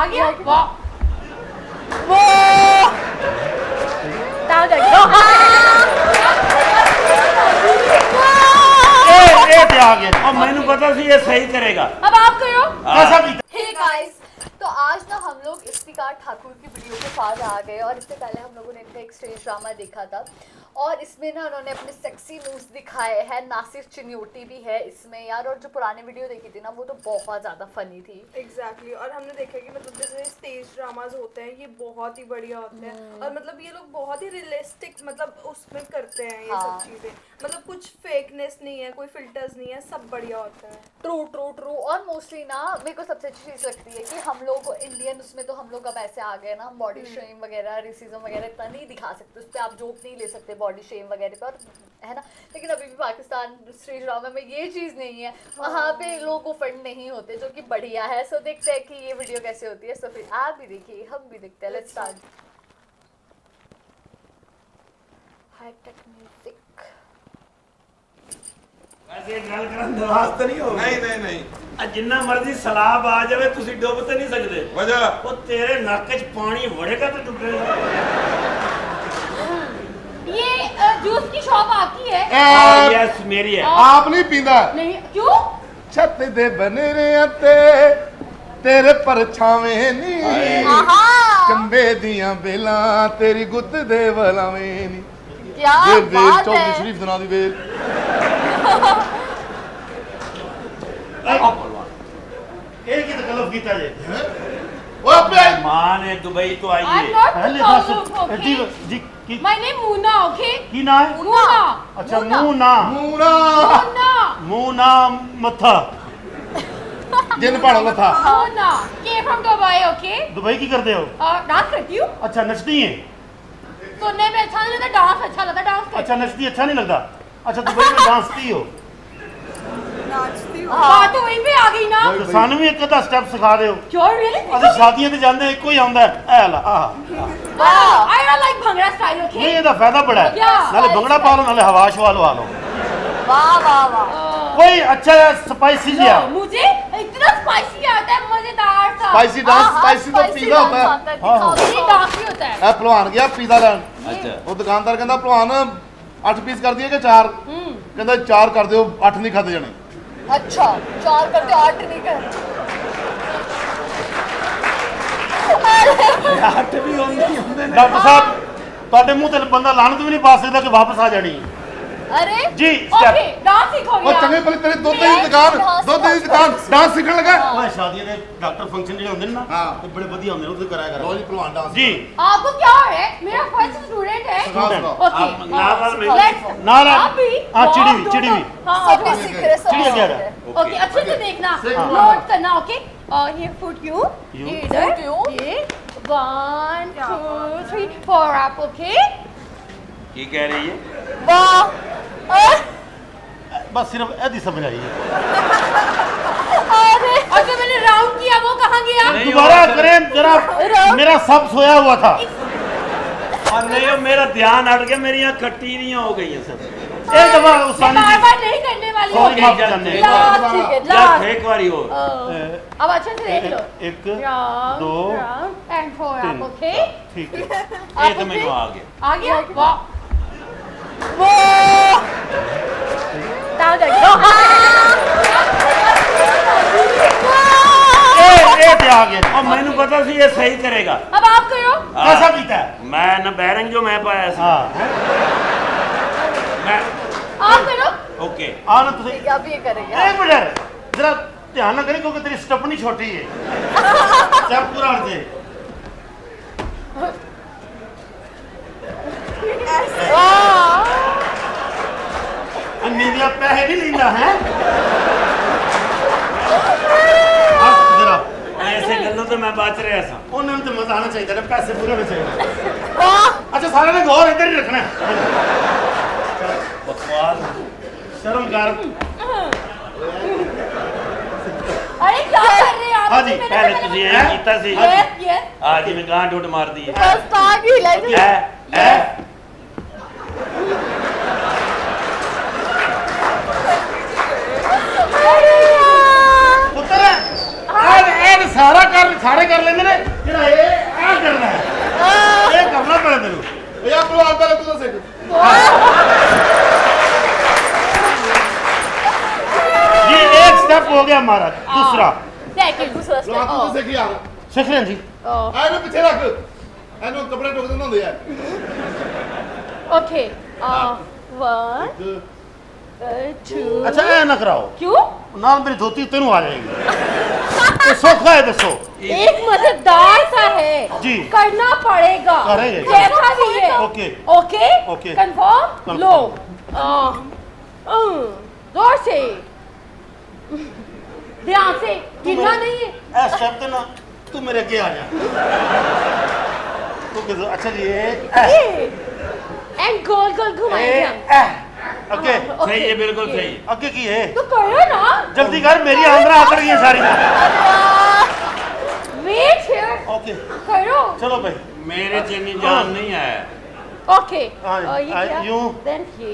आ गया वाह वो डाल दे ए आ गया और मैंने पता सी ये सही करेगा। अब आप करो कैसा भी हे गाइस, तो आज ना हम लोग इफ्तिकार ठाकुर की वीडियो के साथ आ गए और इससे पहले हम लोगों ने इनका एक स्टेज ड्रामा देखा था और इसमें ना उन्होंने अपने सेक्सी मूव्स दिखाए हैं। नासिर चिन्योटी भी है इसमें यार, और जो पुराने वीडियो देखी थी ना वो तो बहुत ज़्यादा फनी थी। एग्जैक्टली और हमने देखा कि मतलब जैसे स्टेज ड्रामाज होते हैं ये बहुत ही बढ़िया होते हैं और मतलब ये लोग बहुत ही रियलिस्टिक मतलब उसमें करते हैं ये सब चीज़ें, मतलब कुछ फेकनेस नहीं है, कोई फिल्टर्स नहीं है, सब बढ़िया होता है। True true true. और मोस्टली ना मेरे को सबसे अच्छी चीज़ लगती है कि हम लोग इंडियन उसमें तो हम लोग अब ऐसे आ गए ना, हम बॉडी शेम वगैरह रेसिज्म वगैरह इतना नहीं दिखा सकते, उस पर आप जोक नहीं ले सकते बॉडी शेम वगैरह पे, और है ना। लेकिन अभी भी पाकिस्तान स्टेज ड्रामा में ये चीज़ नहीं है, वहाँ पे लोग ऑफेंड नहीं होते, जो कि बढ़िया है। सो देखते हैं कि ये वीडियो कैसे होती है। सो फिर आप भी देखिए, हम भी देखते हैं। Let's start. High tech music. वैसे गल करन नराज तो नहीं हो नहीं नहीं नहीं आ जिन्ना मर्जी सलाब आ जावे तुसी डुब तो नहीं सकदे। वजह वो तेरे नक च पानी वड़ेगा तो डुबेगा। ये जूस की शॉप आपकी है? यस मेरी है। आप नहीं पींदा नहीं क्यों? छत दे बने रे ते तेरे परछावें नी चंबे दियां बेलां तेरी गुत्त दे वलावें नी। क्या ये बेल बात चौधरी है। शरीफ सुना दी बेल एक ही तो गलत कीता जे। वो आपे आई मां ने दुबई तो आई I'm है। not पहले Tagalog, बस okay? जी जी की My name Muna, okay? की ना है? Muna. अच्छा मुंह ना मूना Muna. मुंह ना मथा। जिन पहाड़ लथा Muna. Came from Dubai, okay? Dubai की करते हो? डांस करती हूँ। अच्छा नचती है। सुनने में अच्छा नहीं लगता, डांस अच्छा लगता, डांस करती अच्छा नचती अच्छा नहीं लगता। अच्छा दुबई में डांसती हो नाचती हूँ। बात तो वहीं पे आ गई ना। तो सानू भी एक अद्धा स्टेप सिखा दियो। क्यों really? ਅਸੀਂ ਸ਼ਾਦੀਆਂ ਤੇ ਜਾਂਦੇ ਇੱਕੋ ਹੀ ਆਉਂਦਾ ਐ ਲਾ ਆਹ I don't like Bhangra style, ਨਹੀਂ okay? ਇਹਦਾ ਫਾਇਦਾ ਬੜਾ ਹੈ Yeah. ਨਾਲੇ ਭੰਗੜਾ ਪਾ ਲਓ ਨਾਲੇ ਹਵਾ ਸ਼ਵਾ ਲਵਾ ਲਓ वाह वाह वाह। ਕੋਈ ਅੱਛਾ ਸਪਾਈਸੀ ਜਿਹਾ मुझे इतना स्पाइसी आता है, मजेदार सा। स्पाइसी डांस स्पाइसी तो पीदा होता है। ये डांस ही होता है। ਇਹ ਭਲਵਾਨ ਗਿਆ ਪੀਦਾ ਲੈਣ ਅੱਛਾ ਉਹ ਦੁਕਾਨਦਾਰ ਕਹਿੰਦਾ ਭਲਵਾਨ 8 ਪੀਸ ਕਰ ਦਈਏ ਕਿ 4 ਕਹਿੰਦਾ 4 ਕਰ ਦਿਓ 8 ਨਹੀਂ ਖਾਦੇ ਜਾਣੇ अच्छा 4 करते 8 नहीं कर। ਹੱਟ ਵੀ ਹੁੰਦੇ ਨੇ ਡਾਕਟਰ ਸਾਹਿਬ ਤੁਹਾਡੇ ਮੂੰਹ ਤੇ ਬੰਦਾ ਲਾਣਤ ਵੀ ਨਹੀਂ ਪਾ ਸਕਦਾ ਕਿ ਵਾਪਸ ਆ ਜਾਣੀ अरे ਜੀ ओके डांस सीखो ਉਹ ਚੰਗੇ ਭਲੇ ਤੇਰੀ ਦੁੱਧ ਦੀ ਦੁਕਾਨ ਡਾਂਸ ਸਿੱਖਣ ਲੱਗਾ ਓਏ ਸ਼ਾਦੀਆਂ ਦੇ ਡਾਕਟਰ ਫੰਕਸ਼ਨ ਜਿਹੜੇ ਹੁੰਦੇ ਨੇ ਨਾ ਹਾਂ। ਤੇ ਬੜੇ ਵਧੀਆ ਹੁੰਦੇ ਨੇ ਉਹਦੇ ਕਰਾਇਆ ਲੋ ਕਰ ਜੀ ਭਲਵਾਨ ਡਾਂਸ ਜੀ आपको क्या है? मेरा फर्स्ट स्टूडेंट है। सिखाओ, सिखाओ। ओके ਨਾਲ Let's- ਨਾਲ आप भी हाँ चिड़ी भी दोनों। चिड़ी भी हाँ, सब okay. भी सीख रहे, सब चिड़िया सीख क्या रहे। ओके अच्छे से देखना, हाँ। नोट करना, ओके? ये फुट यू, You. ये इधर, Foot you. ये 1 2 3 4 आप, ओके? ਕੀ ਕਹਿ ਰਹੀ ਹੈ वाह। ਬਸ ਸਿਰਫ ਇਹਦੀ ਸਮਝ ਆਈ ਹੈ अरे और जो मैंने राउंड किया वो कहाँ गया? दोबारा करें जरा मेरा सब सोया हुआ था और नहीं वो मेरा ध्यान हट गया मेरी यहाँ खट्टी नहीं हो गई है सब एक दफा मैं उसानी बार बार नहीं करने वाली हूँ। सॉरी माफ करने लास्ट, ठीक है, यार लास्ट। एक बारी और अब अच्छे से देख लो। एक राउंड, दो राउंड एंड 4 आप, तीन। ओके? ठीक है ये तो मेरे को आ गया आ गया? वाह। वो डाल दे ए आ गया और मैंने पता सी ये सही करेगा अब आप करो। कैसा पीता है मैं न बैरंग जो मैं पाया हाँ मैं आप करो। ओके आ ना तुझे ठीक है, अब ये करेंगे। एक मिनट जरा ध्यान ना करें क्योंकि तेरी स्टपनी छोटी है जब पूरा हट दे नींदिया पैसे नहीं लींदा है जरा ऐसे गल्लों तो मैं बच रहा था उन्हें तो मजा आना चाहिए था पैसे पूरे होने चाहिए वाह। अच्छा सारे ने गौर इधर ही रखना है बकवास शर्म कर अरे क्या कर रहे हैं आप? हाँ जी, मैंने पहले पहले तुझे बताया। यही कीता सी Yes, yes. आज मैं गांठ उठ मार दी है बस ताग ही लगी। है अरे यार। पुत्र सारे कर लेंगे ने हो गया हमारा दूसरा सेकंड दूसरा ਲੋ step। ਤੂੰ ਸਿੱਖ ਯਾਰ सीख रहे हैं जी ਆ ਇਹਨੂੰ ਪਿੱਛੇ ਰੱਖ ਇਹਨੂੰ ਕੱਪੜੇ ਟੋਕ ਦਿੰਦੇ ਹੁੰਦੇ ਆ ओके 1 ਇੱਕ 2 अच्छा ऐ ना कराओ क्यों नाल मेरी धोती तेनू आ जाएगी तो सौखा है दसो एक मजेदार सा है जी। करना पड़ेगा करेंगे। जैसा भी है okay okay okay. Confirm Confirm। लो जोर से ध्यान से गिरना नहीं है ऐ शब्द ना तू मेरे आगे आ जा तू किस अच्छा जी ए एंड गोल गोल घुमाएंगे हम ए ओके हाँ, सही है okay, बिल्कुल ये। सही आगे की है तो करो ना जल्दी कर मेरी आंद्रा आकर गई है सारी वेट हियर ओके करो चलो भाई मेरे चेनी जान नहीं आया ओके हाँ, और ये क्या यूं। देन ये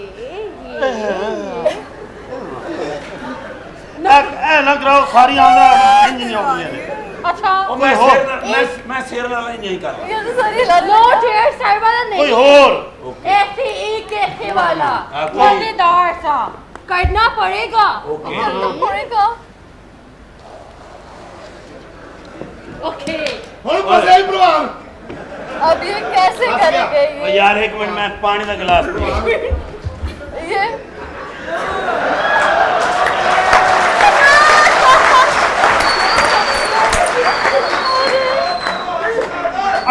ऐ ना कराओ सारी आंद्रा इंज नहीं होगी है अच्छा और मैं कोई शेर एक- मैं शेर वाला ही नहीं कर रहा ये तो सारी लग नो ढेर सारे वाला नहीं कोई और ऐसे एक ऐसे वाला हाँ, कोई- मजेदार सा करना पड़ेगा ओके करना पड़ेगा। ओके ਹੁਣ ਪਾਸੇ ਹੀ ਪ੍ਰਵਾਨ अब ये कैसे फंस गया। करेंगे और यार एक मिनट मैं पानी का गिलास पी ये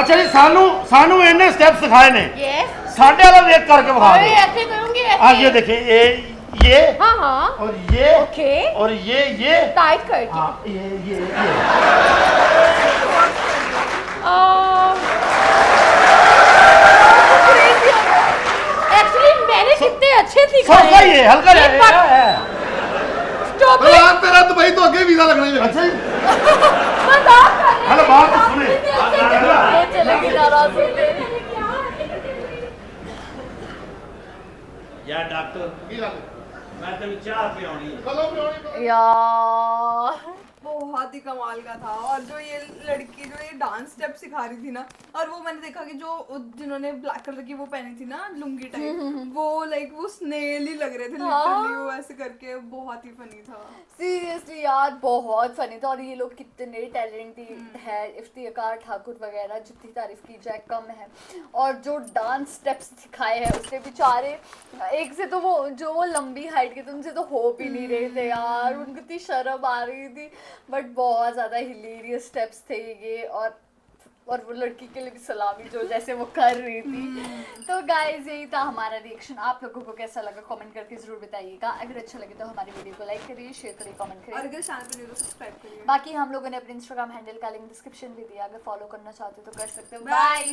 अच्छा जी सानू सानू इन्ने स्टेप सिखाए ने यस साढ़े वाला वेट करके बता अरे दो ऐसे करूंगी ऐसे हाँ ये देखिए ये हाँ हाँ और ये ओके और ये टाइट करके हाँ ये एक्चुअली मैंने कितने अच्छे सौखा सिखाए ही है हल्का एक बार- है स्टॉप ਪ੍ਰਵਾਨ ਤੇਰਾ ਦੁਬਈ ਤੋਂ ਅੱਗੇ ਵੀਜ਼ਾ ਲੱਗਣਾ ਹੀ ਹੈ अच्छा जी मजाक कर रहे हेलो, हैं। बात तो सुने। कितने अच्छे सिखाए। वो चलेगी नाराज होते यार डॉक्टर ਕੀ ਲੱਗ मैं तेन चाह पियानी ਕਦੋਂ ਬਣਾਉਣੀ यार बहुत ही कमाल का था। और जो ये लड़की जो ये डांस स्टेप सिखा रही थी ना, और वो मैंने देखा कि जो जिन्होंने ब्लैक कलर की वो पहनी थी ना लुंगी टाइप, वो लाइक वो स्नेल ही लग रहे थे लिटरली, वो ऐसे करके बहुत ही फनी था। सीरियसली यार बहुत फनी था। और ये लोग कितने टैलेंटेड है, इफ्तिकार ठाकुर वगैरह, जितनी तारीफ की जाए कम है। और जो डांस स्टेप्स सिखाए हैं उसके बेचारे एक से तो वो जो वो लंबी हाइट के थे उनसे तो हो भी नहीं रहे थे यार, उनको इतनी शर्म आ रही थी, बट बहुत ज़्यादा हिलेरियस स्टेप्स थे ये। और वो लड़की के लिए भी सलामी जो जैसे वो कर रही थी। तो गाइज यही था हमारा रिएक्शन। आप लोगों को कैसा लगा कमेंट करके ज़रूर बताइएगा। अगर अच्छा लगे तो हमारी वीडियो को लाइक करिए, शेयर करिए, कमेंट और करिए। अगर चैनल पे नहीं हो तो सब्सक्राइब करिए। बाकी हम लोगों ने अपने इंस्टाग्राम हैंडल का लिंक डिस्क्रिप्शन भी दिया, अगर फॉलो करना चाहते हो तो कर सकते हो। Bye. बाय।